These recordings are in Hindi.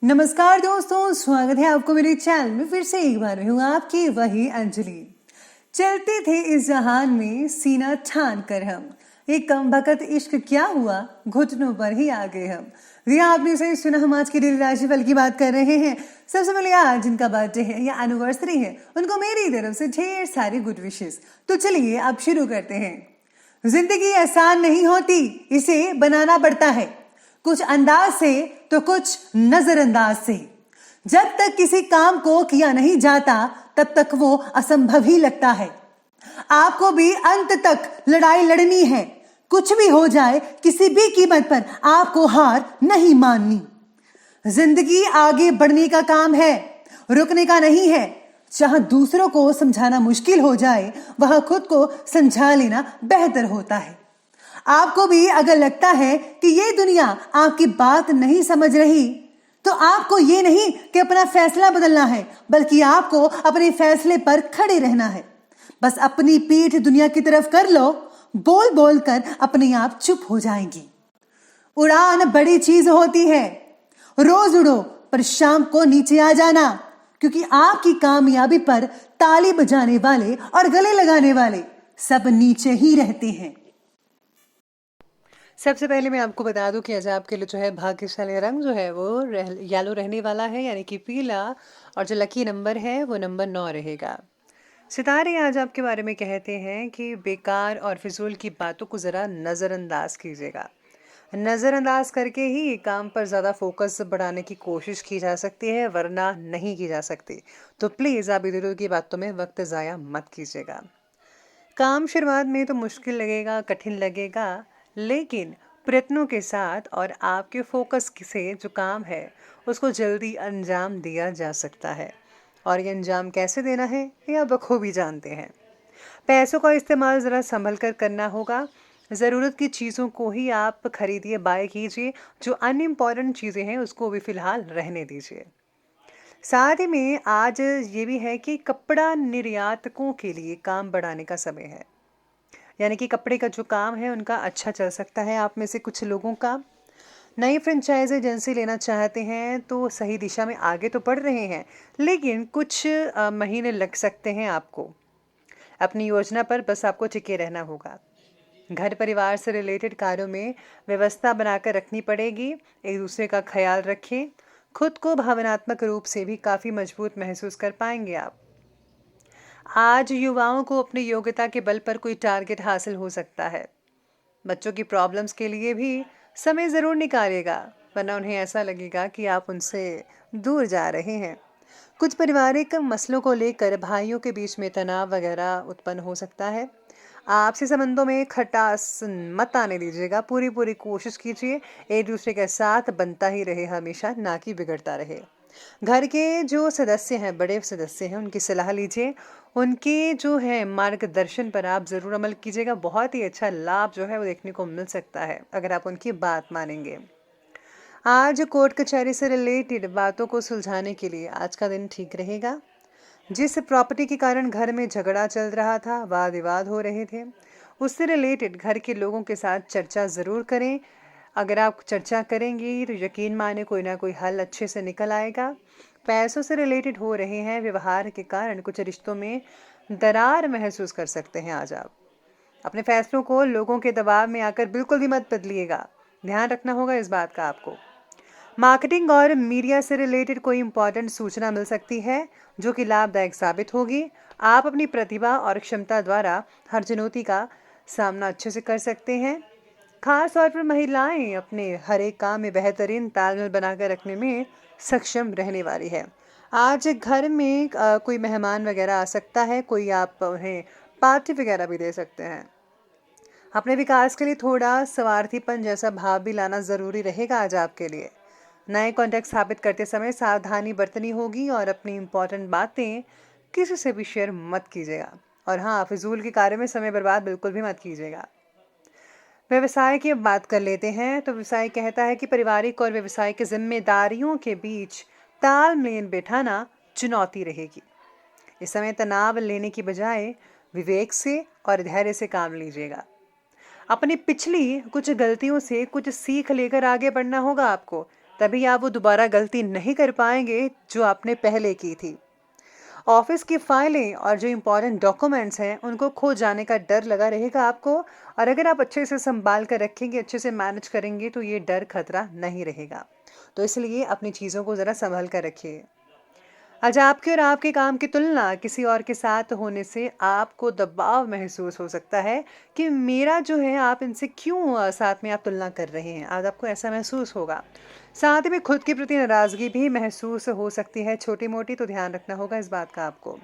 नमस्कार दोस्तों, स्वागत है आपको मेरे चैनल में। फिर से एक बार हूँ आपकी वही अंजलि। चलते थे इस जहान में सीना ठान कर हम, एक कम बकत इश्क क्या हुआ, घुटनों पर ही आ गए हम। जी आपने सही सुना, हम आज की डेली राशिफल की बात कर रहे हैं। सबसे पहले आज जिनका बर्थडे है या एनिवर्सरी है, उनको मेरी तरफ से ढेर सारी गुड विशेस। तो चलिए अब शुरू करते हैं। जिंदगी आसान नहीं होती, इसे बनाना पड़ता है, कुछ अंदाज से तो कुछ नजरअंदाज से। जब तक किसी काम को किया नहीं जाता तब तक वो असंभव ही लगता है। आपको भी अंत तक लड़ाई लड़नी है, कुछ भी हो जाए किसी भी कीमत पर आपको हार नहीं माननी। जिंदगी आगे बढ़ने का काम है, रुकने का नहीं है। जहां दूसरों को समझाना मुश्किल हो जाए वहां खुद को समझा लेना बेहतर होता है। आपको भी अगर लगता है कि ये दुनिया आपकी बात नहीं समझ रही, तो आपको ये नहीं कि अपना फैसला बदलना है, बल्कि आपको अपने फैसले पर खड़े रहना है। बस अपनी पीठ दुनिया की तरफ कर लो, बोल बोल कर अपने आप चुप हो जाएंगी। उड़ान बड़ी चीज होती है, रोज उड़ो पर शाम को नीचे आ जाना, क्योंकि आपकी कामयाबी पर ताली बजाने वाले और गले लगाने वाले सब नीचे ही रहते हैं। सबसे पहले मैं आपको बता दूं कि आज आपके लिए जो है भाग्यशाली रंग जो है वो येलो रहने वाला है, यानी कि पीला। और जो लकी नंबर है वो नंबर 9 रहेगा। सितारे आज आपके बारे में कहते हैं कि बेकार और फिजूल की बातों को ज़रा नज़रअंदाज कीजिएगा। नज़रअंदाज करके ही काम पर ज़्यादा फोकस बढ़ाने की कोशिश की जा सकती है, वरना नहीं की जा सकती। तो प्लीज़ आप इधर उधर की बातों में वक्त ज़ाया मत कीजिएगा। काम शुरुआत में तो मुश्किल लगेगा, कठिन लगेगा, लेकिन प्रयत्नों के साथ और आपके फोकस से जो काम है उसको जल्दी अंजाम दिया जा सकता है। और ये अंजाम कैसे देना है ये आप बखूबी जानते हैं। पैसों का इस्तेमाल ज़रा संभल कर करना होगा। ज़रूरत की चीज़ों को ही आप खरीदिए, बाय कीजिए। जो अनइम्पॉर्टेंट चीज़ें हैं उसको भी फ़िलहाल रहने दीजिए। साथ ही में आज ये भी है कि कपड़ा निर्यातकों के लिए काम बढ़ाने का समय है, यानी कि कपड़े का जो काम है उनका अच्छा चल सकता है। आप में से कुछ लोगों का नई फ्रेंचाइज एजेंसी लेना चाहते हैं तो सही दिशा में आगे तो बढ़ रहे हैं, लेकिन कुछ महीने लग सकते हैं आपको। अपनी योजना पर बस आपको टिके रहना होगा। घर परिवार से रिलेटेड कार्यों में व्यवस्था बनाकर रखनी पड़ेगी। एक दूसरे का ख्याल रखें। खुद को भावनात्मक रूप से भी काफ़ी मजबूत महसूस कर पाएंगे आप। आज युवाओं को अपनी योग्यता के बल पर कोई टारगेट हासिल हो सकता है। बच्चों की प्रॉब्लम्स के लिए भी समय ज़रूर निकालिएगा, वरना उन्हें ऐसा लगेगा कि आप उनसे दूर जा रहे हैं। कुछ पारिवारिक मसलों को लेकर भाइयों के बीच में तनाव वगैरह उत्पन्न हो सकता है। आपसी संबंधों में खटास मत आने दीजिएगा। पूरी कोशिश कीजिए एक दूसरे के साथ बनता ही रहे हमेशा, ना कि बिगड़ता रहे। घर के जो सदस्य हैं, बड़े सदस्य हैं, उनकी सलाह लीजिए। उनके जो है मार्गदर्शन पर आप ज़रूर अमल कीजिएगा। बहुत ही अच्छा लाभ जो है वो देखने को मिल सकता है अगर आप उनकी बात मानेंगे। आज कोर्ट कचहरी से रिलेटेड बातों को सुलझाने के लिए आज का दिन ठीक रहेगा। जिस प्रॉपर्टी के कारण घर में झगड़ा चल रहा था, वाद विवाद हो रहे थे, उससे रिलेटेड घर के लोगों के साथ चर्चा ज़रूर करें। अगर आप चर्चा करेंगी तो यकीन माने कोई ना कोई हल अच्छे से निकल आएगा। पैसों से रिलेटेड हो रहे हैं व्यवहार के कारण कुछ रिश्तों में दरार महसूस कर सकते हैं। आज आप अपने फैसलों को लोगों के दबाव में आकर बिल्कुल भी मत बदलिएगा, ध्यान रखना होगा इस बात का आपको। मार्केटिंग और मीडिया से रिलेटेड कोई इंपॉर्टेंट सूचना मिल सकती है जो कि लाभदायक साबित होगी। आप अपनी प्रतिभा और क्षमता द्वारा हर चुनौती का सामना अच्छे से कर सकते हैं। खास तौर पर महिलाएं अपने हर एक काम में बेहतरीन तालमेल बनाकर रखने में सक्षम रहने वाली है। आज घर में कोई मेहमान वगैरह आ सकता है, कोई आप उन्हें पार्टी वगैरह भी दे सकते हैं। अपने विकास के लिए थोड़ा स्वार्थीपन जैसा भाव भी लाना ज़रूरी रहेगा आज आपके लिए। नए कॉन्टैक्ट स्थापित करते समय सावधानी बरतनी होगी और अपनी इम्पोर्टेंट बातें किसी से भी शेयर मत कीजिएगा। और हाँ, फिजूल के कार्य में समय बर्बाद बिल्कुल भी मत कीजिएगा। व्यवसाय की बात कर लेते हैं तो व्यवसाय कहता है कि पारिवारिक और व्यवसाय की जिम्मेदारियों के बीच तालमेल बैठाना चुनौती रहेगी। इस समय तनाव लेने की बजाय विवेक से और धैर्य से काम लीजिएगा। अपनी पिछली कुछ गलतियों से कुछ सीख लेकर आगे बढ़ना होगा आपको, तभी आप वो दोबारा गलती नहीं कर पाएंगे जो आपने पहले की थी। ऑफिस की फाइलें और जो इम्पोर्टेंट डॉक्यूमेंट्स हैं उनको खो जाने का डर लगा रहेगा आपको, और अगर आप अच्छे से संभाल कर रखेंगे, अच्छे से मैनेज करेंगे तो ये डर खतरा नहीं रहेगा। तो इसलिए अपनी चीज़ों को ज़रा संभाल कर रखिए। आज आपके और आपके काम की तुलना किसी और के साथ होने से आपको दबाव महसूस हो सकता है कि मेरा जो है, आप इनसे क्यों साथ में आप तुलना कर रहे हैं, आज आपको ऐसा महसूस होगा। साथ में खुद के प्रति नाराज़गी भी महसूस हो सकती है, छोटी मोटी, तो ध्यान रखना होगा इस बात का आपको।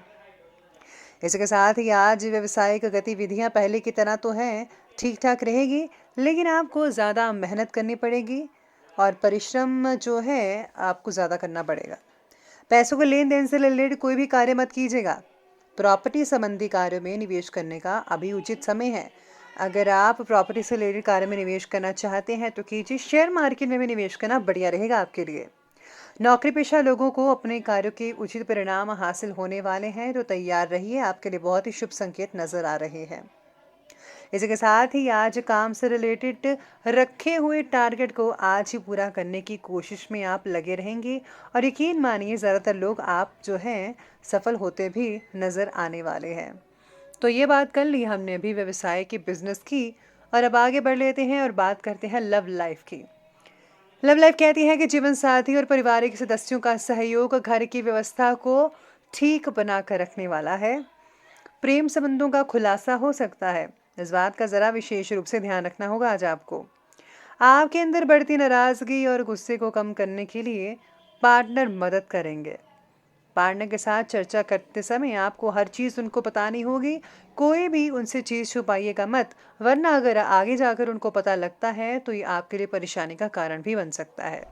इसके साथ ही आज व्यवसायिक गतिविधियां पहले की तरह तो हैं, ठीक ठाक रहेगी, लेकिन आपको ज़्यादा मेहनत करनी पड़ेगी और परिश्रम जो है आपको ज़्यादा करना पड़ेगा। पैसों के लेन देन से रिलेटेड कोई भी कार्य मत कीजिएगा। प्रॉपर्टी संबंधी कार्यों में निवेश करने का अभी उचित समय है। अगर आप प्रॉपर्टी से रिलेटेड कार्य में निवेश करना चाहते हैं तो कीजिए। शेयर मार्केट में भी निवेश करना बढ़िया रहेगा आपके लिए। नौकरी पेशा लोगों को अपने कार्यों के उचित परिणाम हासिल होने वाले हैं, तो तैयार रहिए, आपके लिए बहुत ही शुभ संकेत नजर आ रहे हैं। इसी के साथ ही आज काम से रिलेटेड रखे हुए टारगेट को आज ही पूरा करने की कोशिश में आप लगे रहेंगे, और यकीन मानिए ज़्यादातर लोग आप जो हैं सफल होते भी नज़र आने वाले हैं। तो ये बात कर ली हमने अभी व्यवसाय की, बिजनेस की, और अब आगे बढ़ लेते हैं और बात करते हैं लव लाइफ की। लव लाइफ कहती है कि जीवन साथी और पारिवारिक सदस्यों का सहयोग घर की व्यवस्था को ठीक बना कर रखने वाला है। प्रेम संबंधों का खुलासा हो सकता है, इस बात का ज़रा विशेष रूप से ध्यान रखना होगा आज आपको। आपके अंदर बढ़ती नाराज़गी और गुस्से को कम करने के लिए पार्टनर मदद करेंगे। पार्टनर के साथ चर्चा करते समय आपको हर चीज़ उनको बतानी होगी, कोई भी उनसे चीज़ छुपाइएगा मत, वरना अगर आगे जाकर उनको पता लगता है तो ये आपके लिए परेशानी का कारण भी बन सकता है।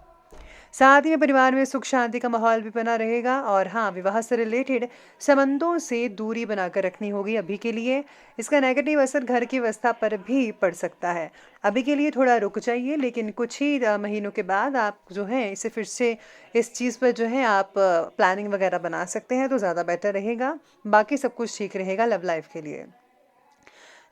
साथ ही में परिवार में सुख शांति का माहौल भी बना रहेगा, और हाँ, विवाह से रिलेटेड संबंधों से दूरी बनाकर रखनी होगी अभी के लिए। इसका नेगेटिव असर घर की व्यवस्था पर भी पड़ सकता है। अभी के लिए थोड़ा रुक जाइए, लेकिन कुछ ही महीनों के बाद आप जो है इसे फिर से इस चीज़ पर जो है आप प्लानिंग वगैरह बना सकते हैं, तो ज़्यादा बेटर रहेगा। बाकी सब कुछ ठीक रहेगा लव लाइफ के लिए।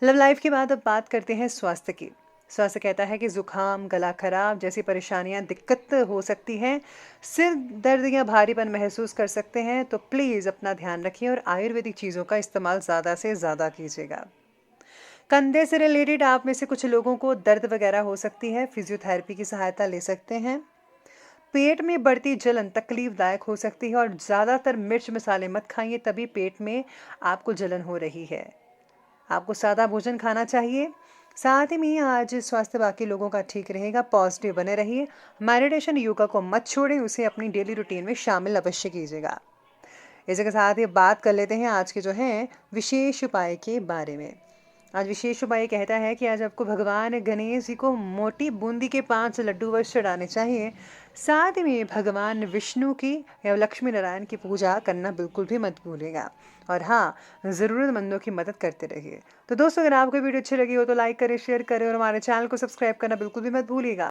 लव लाइफ के बाद अब बात करते हैं स्वास्थ्य की। स्वास्थ्य कहता है कि जुकाम, गला खराब जैसी परेशानियां, दिक्कत हो सकती हैं, सिर दर्द या भारीपन महसूस कर सकते हैं, तो प्लीज़ अपना ध्यान रखिए और आयुर्वेदिक चीज़ों का इस्तेमाल ज़्यादा से ज़्यादा कीजिएगा। कंधे से रिलेटेड आप में से कुछ लोगों को दर्द वगैरह हो सकती है, फिजियोथेरेपी की सहायता ले सकते हैं। पेट में बढ़ती जलन तकलीफदायक हो सकती है, और ज़्यादातर मिर्च मसाले मत खाइए, तभी पेट में आपको जलन हो रही है। आपको सादा भोजन खाना चाहिए। साथ ही में आज स्वास्थ्य बाकी लोगों का ठीक रहेगा, पॉजिटिव बने रहिए। मेडिटेशन, योगा को मत छोड़ें, उसे अपनी डेली रूटीन में शामिल अवश्य कीजिएगा। इसी के साथ ही बात कर लेते हैं आज के जो हैं विशेष उपाय के बारे में। आज विशेष उपाय कहता है कि आज आपको भगवान गणेश जी को मोटी बूंदी के 5 लड्डू वश चढ़ाने चाहिए। साथ में भगवान विष्णु की या लक्ष्मी नारायण की पूजा करना बिल्कुल भी मत भूलिएगा, और हाँ, ज़रूरतमंदों की मदद करते रहिए। तो दोस्तों, अगर आपको वीडियो अच्छी लगी हो तो लाइक करें, शेयर करें, और हमारे चैनल को सब्सक्राइब करना बिल्कुल भी मत भूलिएगा।